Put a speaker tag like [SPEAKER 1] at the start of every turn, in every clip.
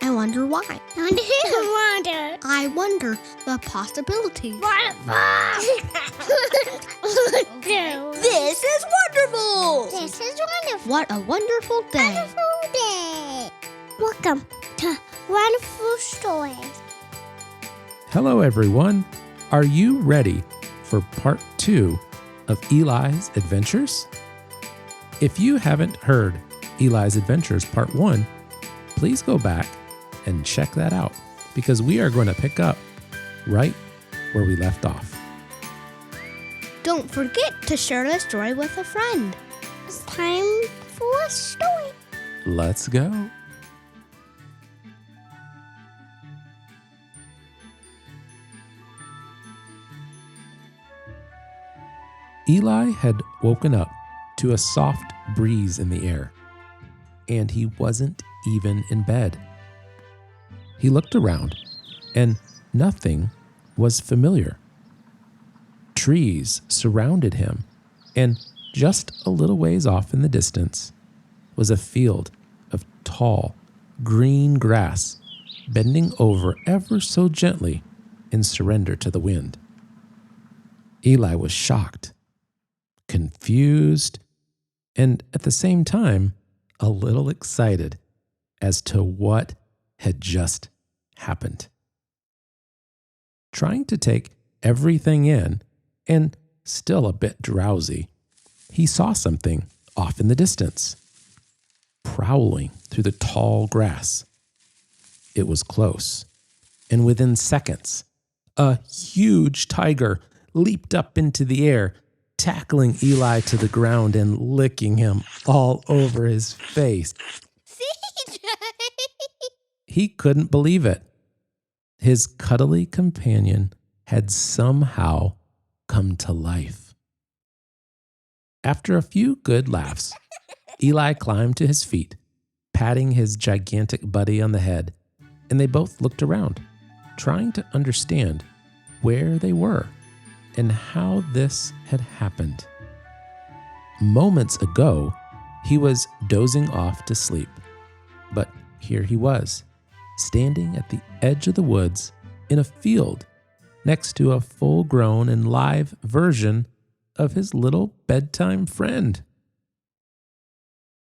[SPEAKER 1] I wonder why.
[SPEAKER 2] Wonder.
[SPEAKER 1] I wonder the possibilities.
[SPEAKER 2] This is wonderful.
[SPEAKER 3] This is wonderful.
[SPEAKER 1] What a wonderful day.
[SPEAKER 3] Wonderful day. Welcome to Wonderful Stories.
[SPEAKER 4] Hello, everyone. Are you ready for part 2 of Eli's Adventures? If you haven't heard Eli's Adventures Part 1, please go back and check that out because we are going to pick up right where we left off.
[SPEAKER 1] Don't forget to share the story with a friend.
[SPEAKER 3] It's time for a story.
[SPEAKER 4] Let's go. Eli had woken up to a soft breeze in the air, and he wasn't even in bed. He looked around, and nothing was familiar. Trees surrounded him, and just a little ways off in the distance was a field of tall, green grass bending over ever so gently in surrender to the wind. Eli was shocked, confused, and at the same time, a little excited as to what had just happened. Trying to take everything in and still a bit drowsy, he saw something off in the distance, prowling through the tall grass. It was close, and within seconds, a huge tiger leaped up into the air, tackling Eli to the ground and licking him all over his face.
[SPEAKER 3] CJ!
[SPEAKER 4] He couldn't believe it. His cuddly companion had somehow come to life. After a few good laughs, Eli climbed to his feet, patting his gigantic buddy on the head, and they both looked around, trying to understand where they were and how this had happened. Moments ago, he was dozing off to sleep, but here he was, standing at the edge of the woods in a field next to a full-grown and live version of his little bedtime friend.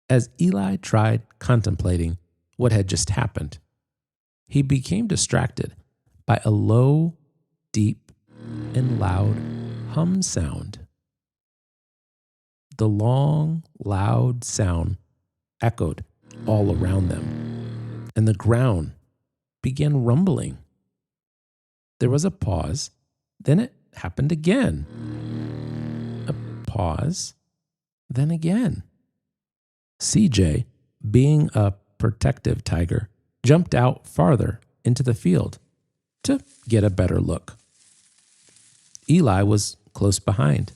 [SPEAKER 4] As Eli tried contemplating what had just happened, he became distracted by a low, deep, and loud hum sound. The long, loud sound echoed all around them, and the ground began rumbling. There was a pause, then it happened again. A pause, then again. CJ, being a protective tiger, jumped out farther into the field to get a better look. Eli was close behind.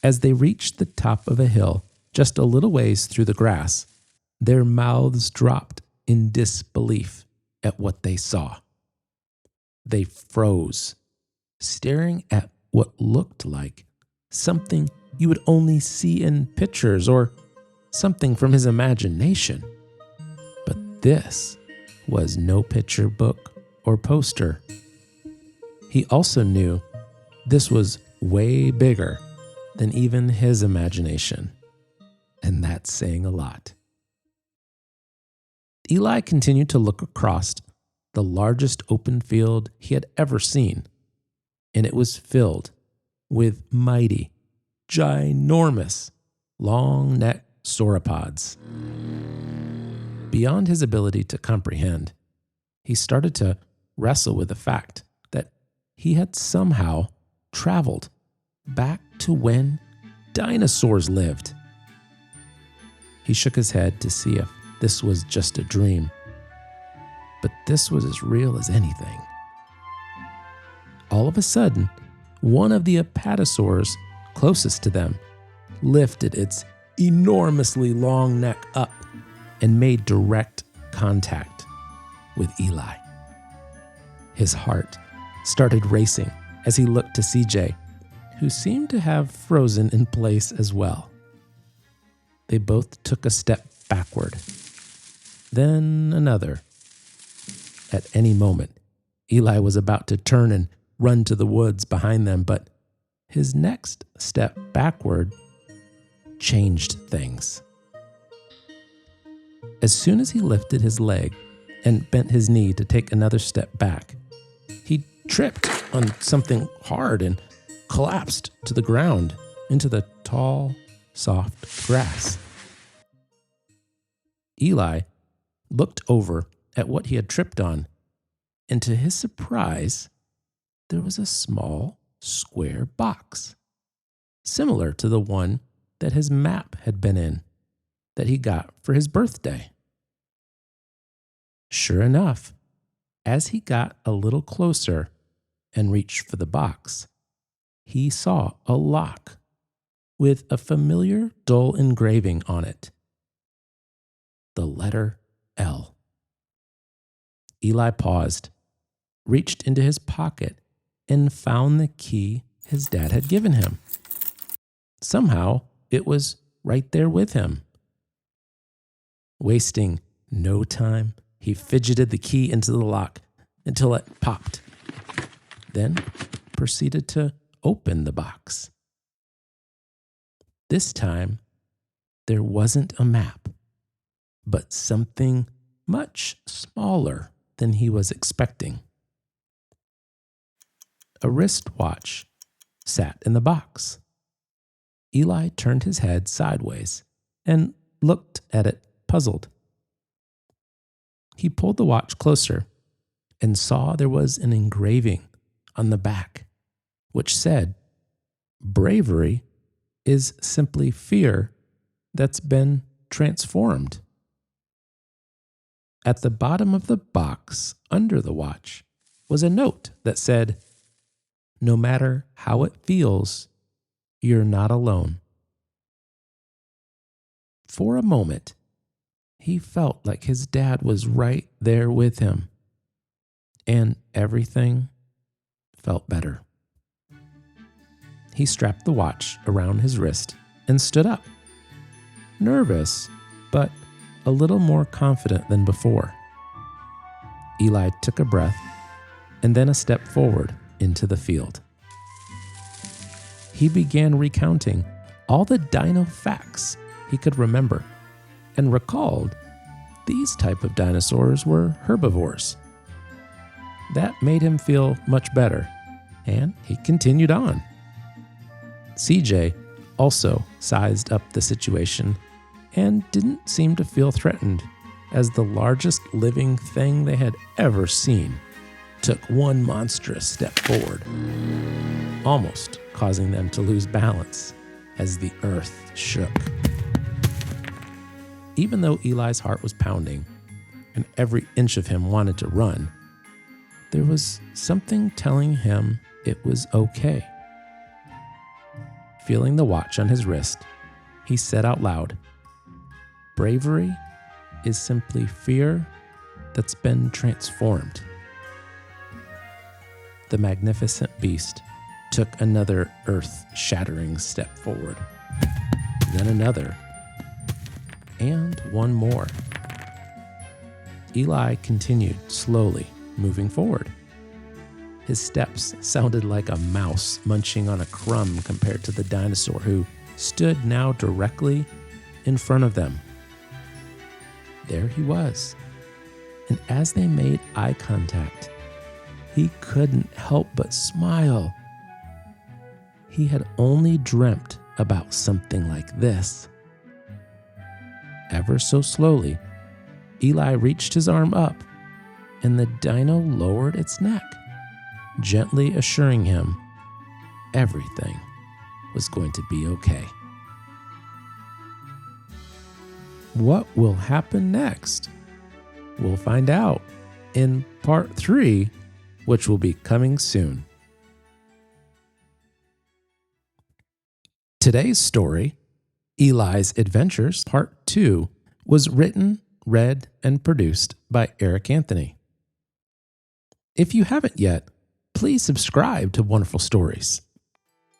[SPEAKER 4] As they reached the top of a hill, just a little ways through the grass, their mouths dropped in disbelief at what they saw. They froze, staring at what looked like something you would only see in pictures or something from his imagination. But this was no picture book or poster. He also knew this was way bigger than even his imagination, and that's saying a lot. Eli continued to look across the largest open field he had ever seen, and it was filled with mighty, ginormous, long-necked sauropods. Beyond his ability to comprehend, he started to wrestle with the fact that he had somehow traveled back to when dinosaurs lived. He shook his head to see if this was just a dream, but this was as real as anything. All of a sudden, one of the apatosaurs closest to them lifted its enormously long neck up and made direct contact with Eli. His heart started racing as he looked to CJ, who seemed to have frozen in place as well. They both took a step backward, then another, At any moment, Eli was about to turn and run to the woods behind them, but his next step backward changed things. As soon as he lifted his leg and bent his knee to take another step back, he tripped on something hard and collapsed to the ground into the tall, soft grass. Eli looked over at what he had tripped on, and to his surprise, there was a small, square box, similar to the one that his map had been in, that he got for his birthday. Sure enough, as he got a little closer and reached for the box, he saw a lock with a familiar dull engraving on it. The letter L. Eli paused, reached into his pocket, and found the key his dad had given him. Somehow, it was right there with him. Wasting no time, he fidgeted the key into the lock until it popped, then proceeded to open the box. This time, there wasn't a map, but something much smaller than he was expecting. A wristwatch sat in the box. Eli turned his head sideways and looked at it, puzzled. He pulled the watch closer and saw there was an engraving on the back, which said, "Bravery is simply fear that's been transformed." At the bottom of the box, under the watch, was a note that said, "No matter how it feels, you're not alone." For a moment, he felt like his dad was right there with him, and everything felt better. He strapped the watch around his wrist and stood up, nervous, but a little more confident than before. Eli took a breath and then a step forward into the field. He began recounting all the dino facts he could remember and recalled these type of dinosaurs were herbivores. That made him feel much better, and he continued on. CJ also sized up the situation and didn't seem to feel threatened, as the largest living thing they had ever seen took one monstrous step forward, almost causing them to lose balance as the earth shook. Even though Eli's heart was pounding and every inch of him wanted to run, there was something telling him it was okay. Feeling the watch on his wrist, he said out loud, "Bravery is simply fear that's been transformed." The magnificent beast took another earth-shattering step forward, then another, and one more. Eli continued slowly moving forward. His steps sounded like a mouse munching on a crumb compared to the dinosaur who stood now directly in front of them. There he was, and as they made eye contact, he couldn't help but smile. He had only dreamt about something like this. Ever so slowly, Eli reached his arm up, and the dino lowered its neck, gently assuring him everything was going to be okay. What will happen next? We'll find out in part 3, which will be coming soon. Today's story, Eli's Adventures, Part 2, was written, read, and produced by Eric Anthony. If you haven't yet, please subscribe to Wonderful Stories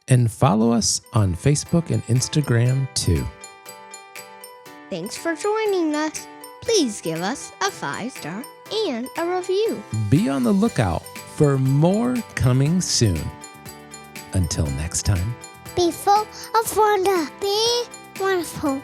[SPEAKER 4] and follow us on Facebook and Instagram too.
[SPEAKER 1] Thanks for joining us. Please give us a 5-star and a review.
[SPEAKER 4] Be on the lookout for more coming soon. Until next time.
[SPEAKER 3] Be full of wonder. Be wonderful.